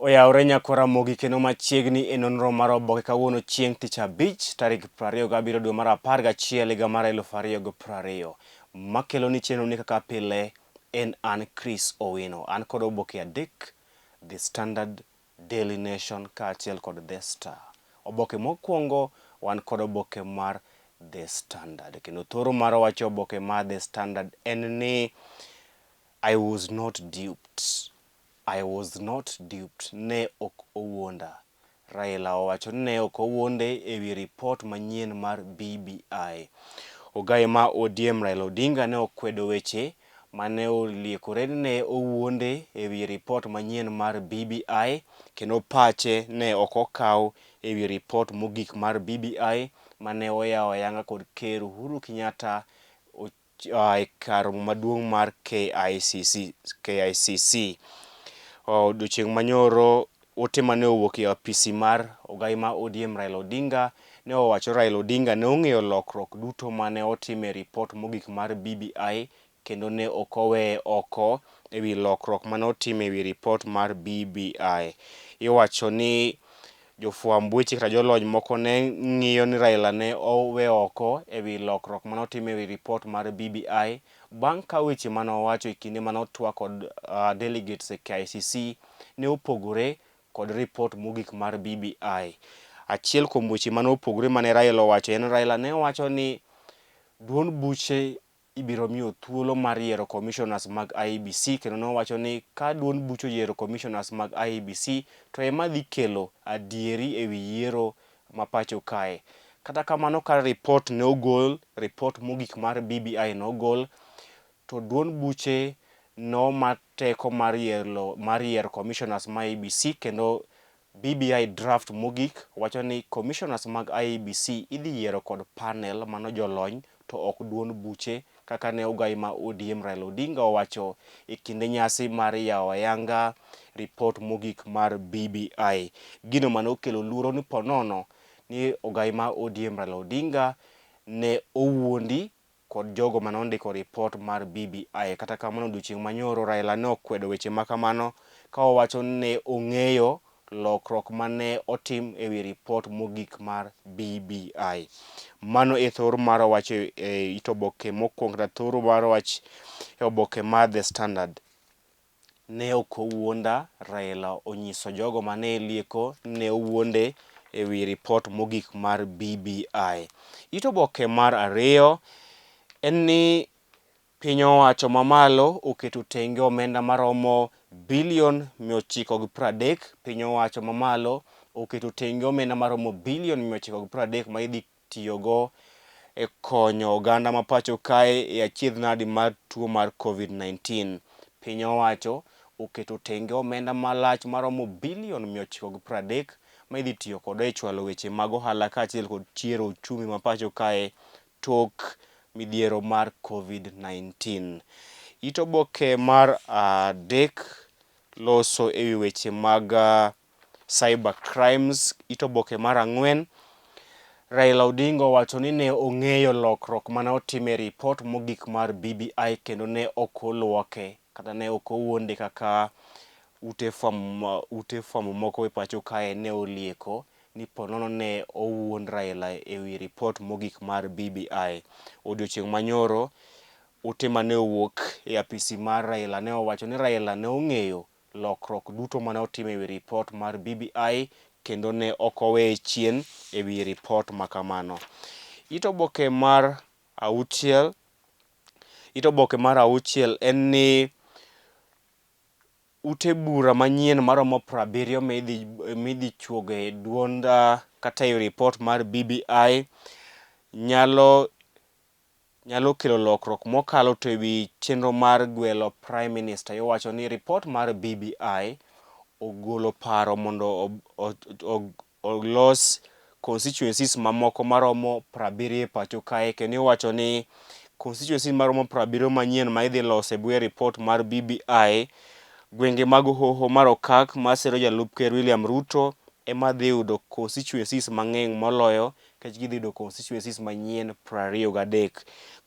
Oyawre nyakora mogi kendo machiegni e nonro mar oboke kawuono chieng' tich abich tarik 27 dwe mar 11 higa mar 2020. Makelo ni chenro ni kaka pile en an Chris Owino. An kod oboke adek, The Standard, Daily Nation kaachiel kod The Star. Oboke mokwongo wan kod oboke mar The Standard. Kendo thoro mar wacho oboke mar The Standard en ni I was not duped. I was not duped. Ne ok owuonda. Raila owacho ne ok owuonde ewi report manyien mar BBI. Ogaye ma ODM Raila Odinga ne okwedo weche mane oliekore ne owuonde ewi report manyien mar BBI, kendo pache ne ok okaw ewi report mogik mar BBI mane oyawo ayanga kod ker Uhuru Kenyatta e kar maduong' mar KICC. Odiochieng' manyoro ote mane owuok e apisi mar ogaye ma ODM Raila Odinga ne owacho Raila Odinga ne ong'eyo lokruok duto mane otim e report mogik mar BBI, kendo ne ok oweye oko ewi lokruok mane otim ewi report mar BBI. Iwacho ni jofwamb weche kata jolony moko ne ng'iyo ni Raila ne owe oko ewi lokruok mane otim ewi report mar BBI bang' ka weche mane owacho e kinde mane otwak kod delegates e KICC ne opogore kod report mogik mar BBI. Achiel kuom weche mane opogore mane Raila owacho en Raila ne owacho ni duond buche ibiro miyo thuolo mar yiero commissioners mag IEBC, kendo ne owacho ni ka duond buche oyiero commissioners mag IEBC to ema dhi kelo adieri ewi yiero ma pacho kae. Kata kamano, ka report ne ogol, report mogik mar BBI ne ogol, to duond buche noma teko mar yiero commissioners ma IEBC, kendo BBI draft mogik wacho ni commissioners mag IEBC idhi yiero kod panel mano jolony to ok duond buche, kaka ne ogaye ma ODM Raila Odinga owacho e kinde nyasi mar yawo ayanga report mogik mar BBI. Gino mane okelo luoro ni ponono ni ogaye ma ODM Raila Odinga ne owuondi kod jogo mane ondiko report mar BBI. Kata kamano, odiochieng' manyoro Raila ne okwedo weche makamano ka owacho ni ne ong'eyo lokruok mane otim ewi report mogik mar BBI. Mano e thoro mar wach e it oboke mokwongo, kata thoro mar wach e oboke mar The Standard. Ne ok owuonda, Raila onyiso jogo mane lieko ne owuonde ewi report mogik mar BBI. It oboke mar ariyo en ni piny owacho mamalo oketo tenge omenda maromo bilion 930. Piny owacho mamalo oketo tenge omenda maromo bilion 930 ma idhi tiyogo e konyo oganda ma pacho kae e achiedh nadi mar tuo mar COVID-19. Piny owacho oketo tenge omenda malach maromo bilion 930 ma idhi tiyo kod e chwalo weche mag ohala kaachiel kod chiero uchumi ma pacho kae tok midhiero mar COVID-19. It oboke mar adek loso ewi weche mag cyber crimes. It oboke mar ang'wen, Raila Odinga owacho ni ne ong'eyo lokruok mane otim e report mogik mar BBI, kendo ne ok oluoke kata ne ok owuonde kaka ute fwambo moko e pacho kae ne olieko ni ponono ne owuond Raila ewi report mogik mar BBI. Odiochieng' manyoro ote mane owuok e apisi mar Raila ne owacho ni Raila ne ong'eyo lokruok duto mane otim ewi report mar BBI, kendo ne ok oweye chien ewi report makamano. It oboke mar auchiel en ni ute bura manyien maromo 70 midhi chuogo e duond kata e report mar BBI nyalo kelo lokruok mokalo to ewi chenro mar gwelo Prime Minister. Iwacho ni report mar BBI ogolo paro mondo olos constituencies mamoko maromo 70 e pacho kae, kendo iwacho ni constituencies maromo 70 manyien ma idhi los e bwo report mar BBI, gwenge mag hoho mar okak masiro jalup ker William Ruto ema dhi yudo constituencies mang'eny moloyo, kech gidhi yudo constituencies manyien 23.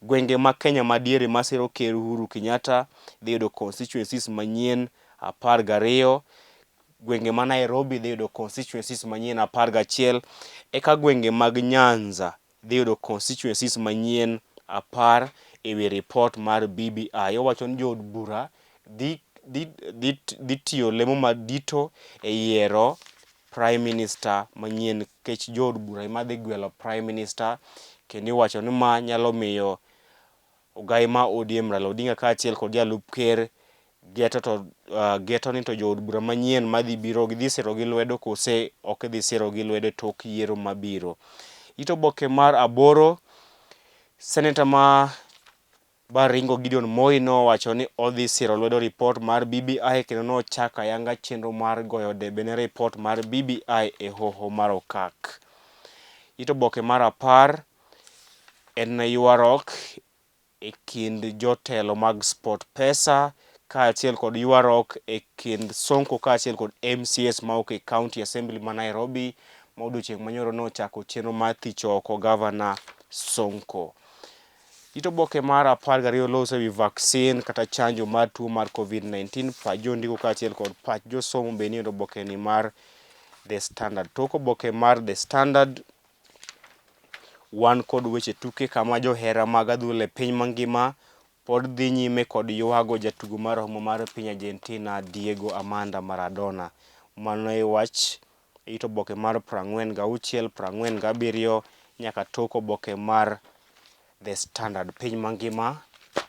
Gwenge ma Kenya madiere masiro ker Uhuru Kenyatta dhi yudo constituencies manyien 12. gwenge ma Nairobi dhi yudo constituencies manyien 11, eka gwenge mag Nyanza dhi yudo constituencies manyien 10 ewi report mar BBI. Owacho ni jood bura dhi tiyo lemo madito e yiero Prime Minister manyien, kech jood bura ema dhi gwelo Prime Minister, kendo iwacho ni ma nyalo miyo ogai ma ODM Raila Odinga kaachiel kod jalup ker geto ni to jood bura manyien madhi biro gidhi siro gi lwedo kose ok dhi siro gi lwedo tok yiero mabiro. Ito oboke mar 8, Senator ma Baringo Gideon Moi nowacho ni odhi siro lwedo report mar BBI kendo nochako ayanga chenro mar goyo debe ne report mar BBI e hoho mar okak. Ito oboke mar 10 en ywarok e kind jotelo mag Sport Pesa kaachiel kod ywarok e kind Sonko kaachiel kod MCS maok e County Assembly ma Nairobi ma odiochieng' manyoro nochako chenro mar thicho oko Gavana Sonko. Ito oboke mar 12 loso ewi vaccine kata chanjo mar tuo mar COVID-19, pach jondiko kaachiel kod pach josomo be nie oboke ni mar The Standard. Tok oboke mar The Standard wan kod weche tuke kama johera mag adhula e piny mangima pod dhi nyime kod ywago jatugo marahuma mar piny Argentina Diego Armando Maradona. Mano e wach ito oboke mar 46, 47 nyaka tok oboke mar The Standard. Piny mangima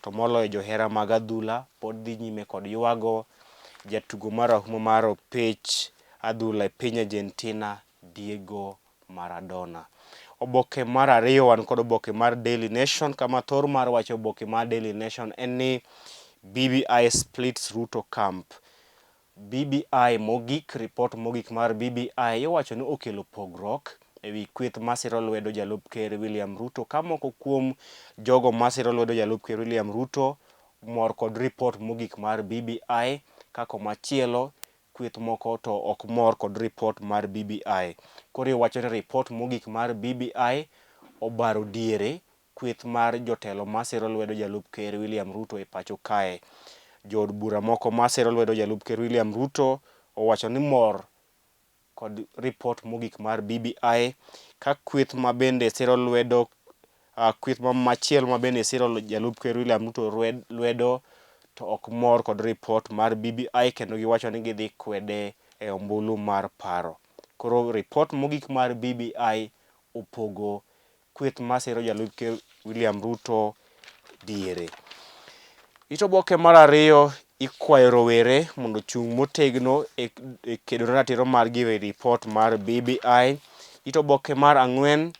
to moloyo johera mag adhula pod dhi nyime kod ywago jatugo marahuma mar opich adhula e piny Argentina Diego Maradona. Oboke mar 2 wan kod oboke mar Daily Nation kama thor mar wacho oboke mar Daily Nation en ni BBI splits Ruto camp. BBI mogik, report mogik mar BBI iwacho ni okelo pogruok ewi kweth masiro lwedo jalup ker William Ruto, ka moko kuom jogo masiro lwedo jalup ker William Ruto mor kod report mogik mar BBI, kako machielo kweth moko to ok mor kod report mar BBI. Koro iwacho ni report mogik mar BBI obaro diere kweth mar jotelo masiro lwedo jalup ker William Ruto e pacho kae. Jood bura moko masiro lwedo jalup ker William Ruto owacho ni mor kod report mogik mar BBI, ka kweth ma bende siro lwedo kweth machielo ma bende siro jalup ker William Ruto lwedo to ok mor kod report mar BBI kendo giwacho ni gidhi kwede e ombulu mar paro. Koro report mogik mar BBI opogo kweth masiro jalup ker William Ruto diere. Ito oboke mar 2 ikwayo rowere mondo chung' motegno e kedo ne ratiro margi e report mar BBI. Ito oboke mar 4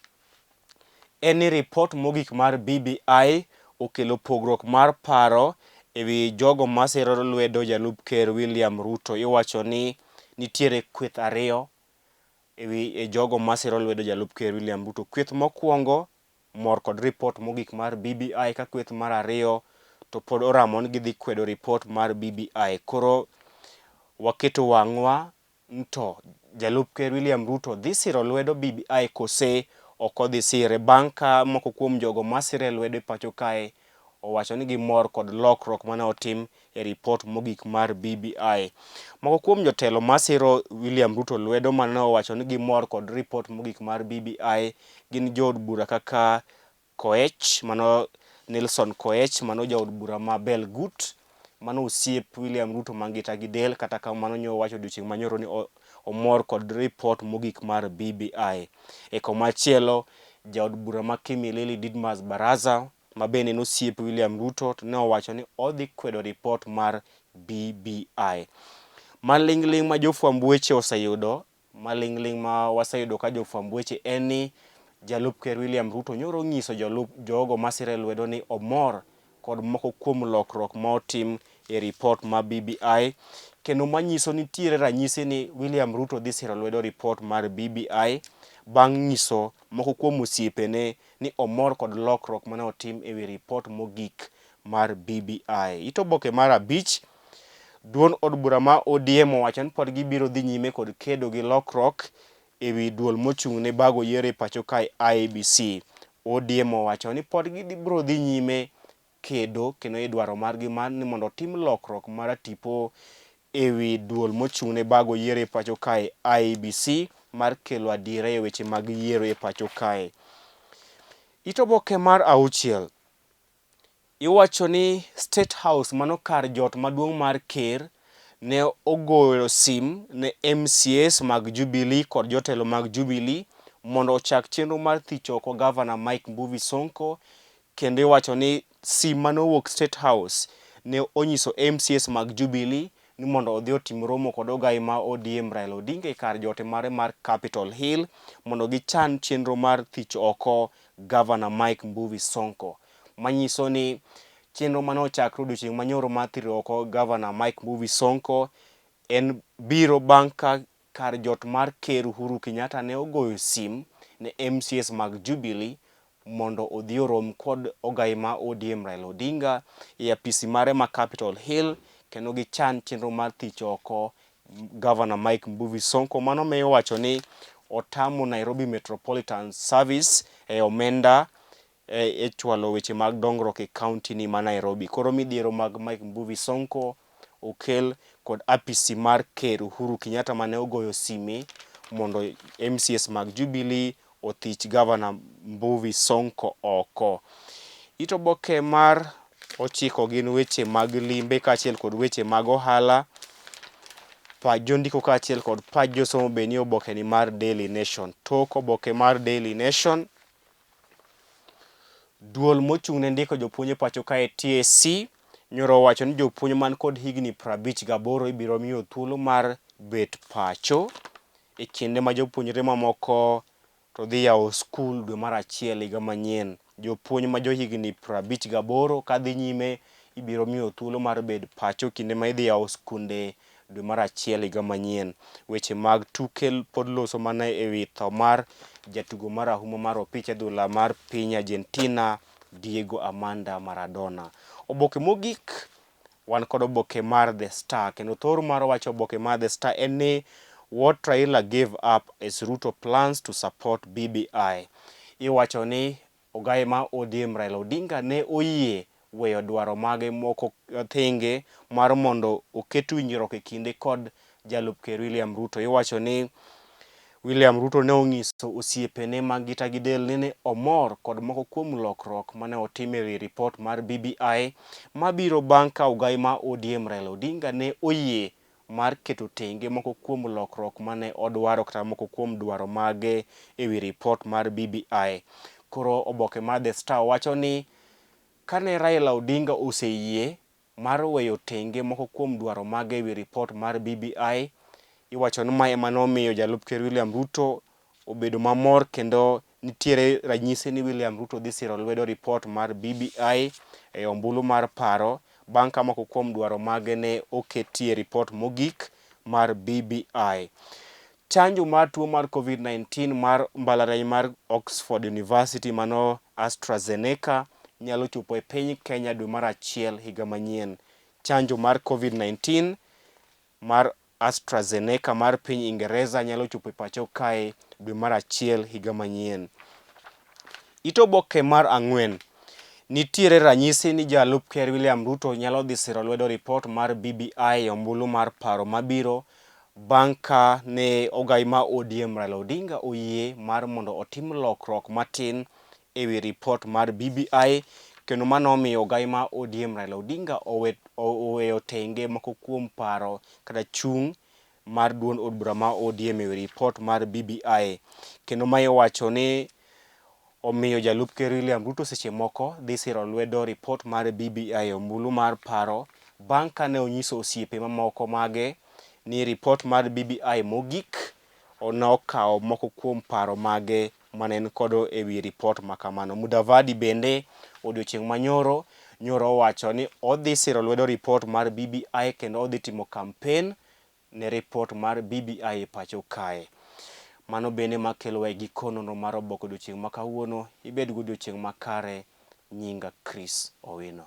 en ni report mogik mar BBI okelo pogruok mar paro ewi jogo masiro lwedo jalup ker William Ruto. Iwacho ni nitiere kweth 2 ewi jogo masiro lwedo jalup ker William Ruto. Kweth mokwongo mor kod report mogik mar BBI, ka kweth mar 2 to pod oramo ni gidhi kwedo report mar BBI. Koro waketo wang'wa to jalup ker William Ruto dhi siro lwedo BBI kose ok odhi sire, bang' ka moko kuom jogo masire lwedo e pacho kae owacho ni gimor kod lokruok mane otim e report mogik mar BBI. Moko kuom jotelo masiro William Ruto lwedo mane owacho ni gimor kod report mogik mar BBI gin jood bura kaka Koech, mano Nelson Koech, mano jaod bura ma Belgut, mano osiep William Ruto mangita gi del, kata kamano nyo wacho odiochieng' manyoro ni omor kod report mogik mar BBI. E komachielo jaod bura ma Kimilili Didmas Baraza ma bende nosiep William Ruto to ne owacho ni odhi kwedo report mar BBI. Maling'ling' ma jofwamb weche oseyudo, maling'ling' ma waseyudo ka jofwamb weche en ni jalup ker William Ruto nyoro nyiso jogo masire lwedo ni omor kod moko kuom lokruok ma otim e report ma BBI, kendo manyiso nitiere ranyisi ni William Ruto dhi siro lwedo report mar BBI bang' nyiso moko kuom osiepene ni omor kod lokruok mane otim ewi report mogik mar BBI. Ito oboke mar 5 duond od bura ma ODM owacho ni pod gibiro dhi nyime kod kedo gi lokruok ewi duol mochung' ne bago yiero e pacho kae IEBC. ODM owacho ni pod gibiro dhi nyime kedo kendo e dwaro margi mar ni mondo otim lokruok mar tipo ewi duol mochung'ne bago yiero e pacho kae IEBC mar kelo adiera e weche mag yiero e pacho kae. Oboke mar 6 iwacho ni State House mano kar jot maduong' mar ker ne ogoyo sim ne MCAs mag Jubilee kod jotelo mag Jubilee mondo ochak chenro mar thich oko Gavana Mike Mbuvi Sonko, kendo iwacho ni sim manowuok State House ne onyiso MCAs mag Jubilee ni mondo odhi otim romo kod ogai ma ODM Raila Odinga e kar jote mare mar Capitol Hill mondo gichan chenro mar thich oko Gavana Mike Mbuvi Sonko, manyiso ni chenro mane ochakre odiochieng' manyoro mar thiro oko Gavana Mike Mbuvi Sonko en biro bang' ka kar jot mar ker Uhuru Kenyatta ne ogoyo sim ne MCAs mag Jubilee mondo odhi orom kod ogai ma ODM Raila Odinga e apisi mare ma Capitol Hill kendo gichan chenro mar thich oko Gavana Mike Mbuvi Sonko. Mano miyo wacho ni otamo Nairobi Metropolitan Service e omenda e chwalo weche mag dongruok e kaunti ni ma Nairobi. Koro midhiero mag Mike Mbuvi Sonko okel kod apisi mar ker Uhuru Kenyatta mane ogoyo sime mondo MCAs mag Jubilee othich Gavana Mbuvi Sonko oko. Oboke mar 9 gin weche mag limbe kaachiel kod weche mag ohala, pach jondiko kaachiel kod pach josomo be ni oboke ni mar Daily Nation. Tok oboke mar Daily Nation, duol mochung'ne ndiko jopuonj e pacho kae TSC nyoro owacho ni jopuonj man kod higni 58 ibiro miyo thuolo mar bet pacho e kinde ma jopuonjre mamoko to dhi yawo skul dwe mar 1 higa manyien. Jopuonj ma jo higni 58 kadhi nyime ibiro miyo thuolo mar bet pacho kinde ma idhi yawo skunde dwe mar 1 higa manyien. Weche mag tuke pod loso mana ewi tho mar jatugo marahuma mar opich adhula mar piny Argentina Diego Armando Maradona. Oboke mogik wan kod oboke mar The Star, kendo thor mar wacho oboke mar The Star en ni what Raila gave up as Ruto plans to support BBI. Iwacho ni ogai ma ODM Raila Odinga ne oyie weyo dwaro mage moko thinge mar mondo oket winjruok e kinde kod jalup ker William Ruto. Iwacho ni William Ruto ne onyiso osiepene mag Gita Gidel ni omor kod moko kuom lokruok mane otim e report mar BBI mabiro bang' ka ogai ma ODM Raila Odinga ne oyie mar keto tenge moko kuom lokruok mane odwaro kata moko kuom dwaro mage ewi report mar BBI. Koro oboke mar The Star wacho ni kane Raila Odinga oseyie mar weyo tenge moko kuom dwaro mage ewi report mar BBI, iwacho ni mae ema nomiyo jalup ker William Ruto obedo mamor, kendo nitiere ranyisi ni William Ruto dhi siro lwedo report mar BBI e ombulu mar paro bang' ka moko kuom dwaro mage ne oketie report mogik mar BBI. Chanjo mar tuo mar COVID-19 mar mbalariany mar Oxford University mano AstraZeneca nyalo chopo e piny Kenya dwe mar 1 higa manyien. Chanjo mar COVID-19 mar AstraZeneca mar piny Ingereza nyalo chopo e pacho kae dwe mar 1 higa manyien. Oboke mar 4, nitiere ranyisi ni jalup ker William Ruto nyalo dhi siro lwedo report mar BBI e ombulu mar paro mabiro bang' ka ne ogai ma ODM Raila Odinga oyie mar mondo otim lokruok matin ewi report mar BBI, kendo mano omiyo ogai ma ODM Raila Odinga oweyo tenge moko kuom paro kata chung' mar duond od bura ma ODM ewi report mar BBI, kendo ma iwacho ni omiyo jalup ker William Ruto seche moko dhi siro lwedo report mar BBI e ombulu mar paro bang' ka ne onyiso osiepe mamoko mage ni report mar BBI mogik onokawo moko kuom paro mage manen kodo ewi report makamano. Mudavadi bende odiochieng' manyoro owacho ni odhi siro lwedo report mar BBI kendo odhi timo kampen ne report mar BBI e pacho kae. Mano bende makelo e giko nonro mar oboke odiochieng' ma kawuono. Ibed go odiochieng' makare. Nyinga Chris Owino.